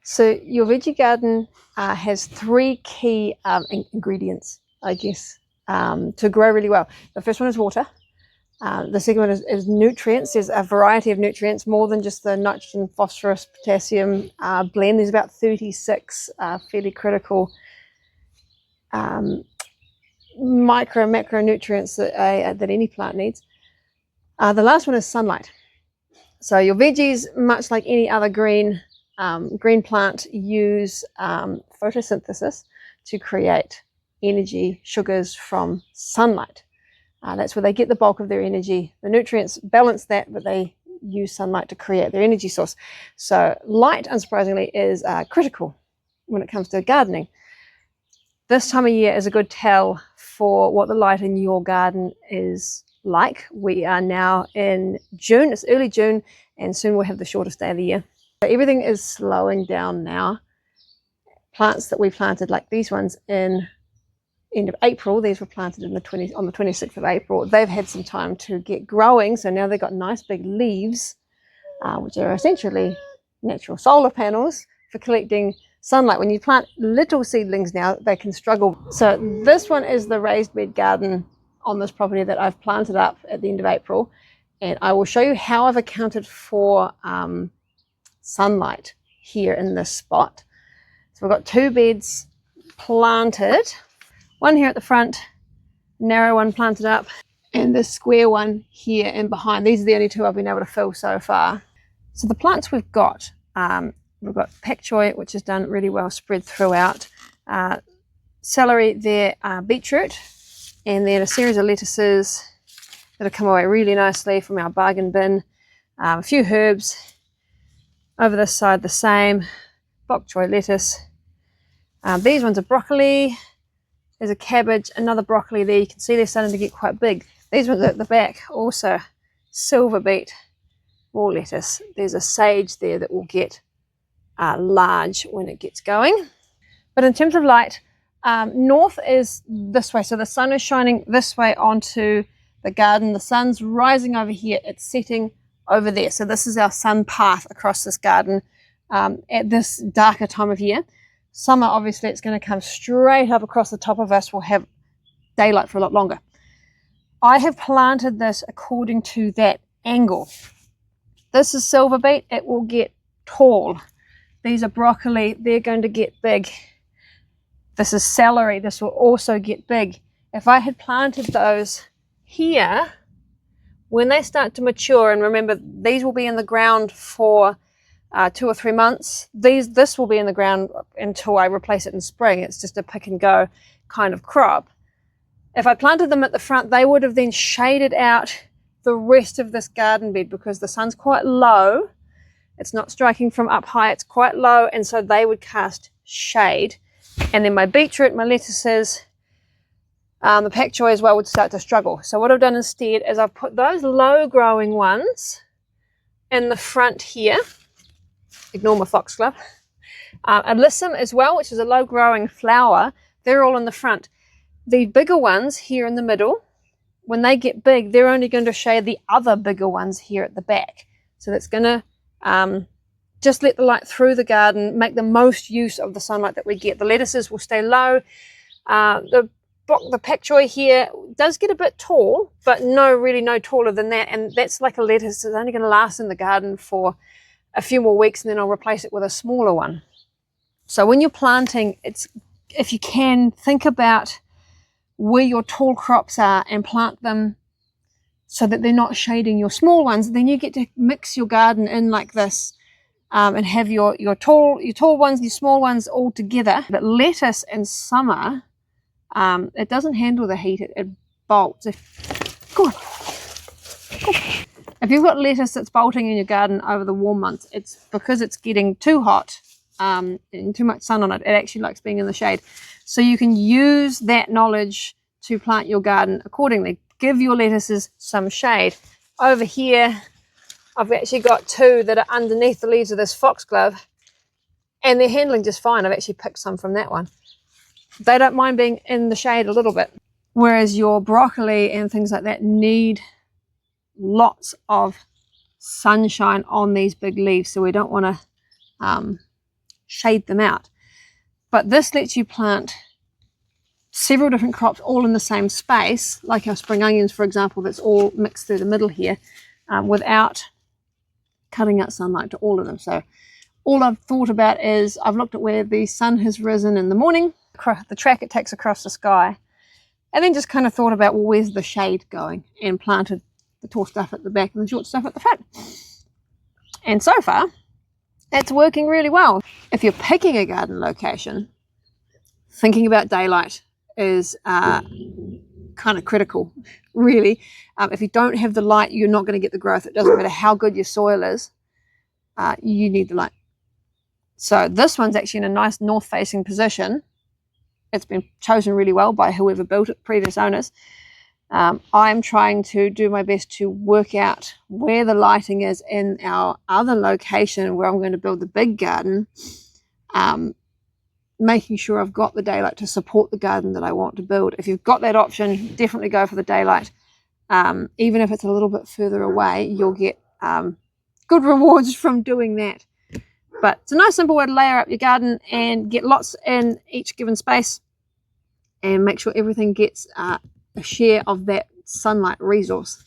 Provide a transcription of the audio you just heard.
So your veggie garden has three key ingredients, I guess, to grow really well. The first one is water. The second one is nutrients. There's a variety of nutrients, more than just the nitrogen, phosphorus, potassium blend. There's about 36 fairly critical micro and macronutrients that any plant needs. The last one is sunlight. So your veggies, much like any other green plant, use photosynthesis to create energy, sugars from sunlight. That's where they get the bulk of their energy. The nutrients balance that, but they use sunlight to create their energy source. So light, unsurprisingly, is critical when it comes to gardening. This time of year is a good tell for what the light in your garden is like. We are now in June. It's early June, and soon we'll have the shortest day of the year. So everything is slowing down now. Plants that we planted, like these ones, in end of April, these were planted on the 26th of April. They've had some time to get growing, so now they've got nice big leaves, which are essentially natural solar panels for collecting sunlight. When you plant little seedlings now, they can struggle. So this one is the raised bed garden on this property that I've planted up at the end of April, and I will show you how I've accounted for sunlight here in this spot. So we've got two beds planted, one here at the front, narrow one planted up, and this square one here and behind. These are the only two I've been able to fill so far. So the plants we've got pak choy, which is done really well, spread throughout, celery there, beetroot, and then a series of lettuces that have come away really nicely from our bargain bin, a few herbs. Over this side the same, bok choy lettuce. These ones are broccoli. There's a cabbage, another broccoli there. You can see they're starting to get quite big. These ones at the back also silver beet, more lettuce. There's a sage there that will get large when it gets going. But in terms of light, north is this way. So the sun is shining this way onto the garden. The sun's rising over here. It's setting over there. So this is our sun path across this garden at this darker time of year. Summer, obviously, it's going to come straight up across the top of us. We'll have daylight for a lot longer. I have planted this according to that angle. This is silver beet. It will get tall. These are broccoli. They're going to get big. This is celery. This will also get big. If I had planted those here, when they start to mature, and remember, these will be in the ground for 2 or 3 months. This will be in the ground until I replace it in spring. It's just a pick and go kind of crop. If I planted them at the front, they would have then shaded out the rest of this garden bed because the sun's quite low. It's not striking from up high, it's quite low, and so they would cast shade. And then my beetroot, my lettuces, the pak choy as well would start to struggle. So what I've done instead is I've put those low growing ones in the front here. Ignore my foxglove. Alyssum as well, which is a low growing flower, they're all in the front. The bigger ones here in the middle, when they get big, they're only going to shade the other bigger ones here at the back. So that's going to just let the light through the garden, make the most use of the sunlight that we get. The lettuces will stay low. The pak choy here does get a bit tall, but really no taller than that. And that's like a lettuce that's only going to last in the garden for a few more weeks, and then I'll replace it with a smaller one. So when you're planting, if you can, think about where your tall crops are and plant them so that they're not shading your small ones. Then you get to mix your garden in like this and have your tall ones, your small ones all together. But lettuce in summer, it doesn't handle the heat. It bolts. If you've got lettuce that's bolting in your garden over the warm months, it's because it's getting too hot and too much sun on it. It actually likes being in the shade. So you can use that knowledge to plant your garden accordingly. Give your lettuces some shade. Over here, I've actually got two that are underneath the leaves of this foxglove, and they're handling just fine. I've actually picked some from that one. They don't mind being in the shade a little bit. Whereas your broccoli and things like that need lots of sunshine on these big leaves, so we don't want to shade them out. But this lets you plant several different crops all in the same space, like our spring onions, for example, that's all mixed through the middle here, without cutting out sunlight to all of them. So all I've thought about is I've looked at where the sun has risen in the morning, the track it takes across the sky, and then just kind of thought about, well, where's the shade going, and planted the tall stuff at the back and the short stuff at the front. And so far, it's working really well. If you're picking a garden location, thinking about daylight is kind of critical, really. If you don't have the light, you're not going to get the growth. It doesn't matter how good your soil is, you need the light. So this one's actually in a nice north-facing position. It's been chosen really well by whoever built it, previous owners. I'm trying to do my best to work out where the lighting is in our other location where I'm going to build the big garden, making sure I've got the daylight to support the garden that I want to build. If you've got that option, definitely go for the daylight. Even if it's a little bit further away, you'll get good rewards from doing that. But it's a nice simple way to layer up your garden and get lots in each given space and make sure everything gets a share of that sunlight resource.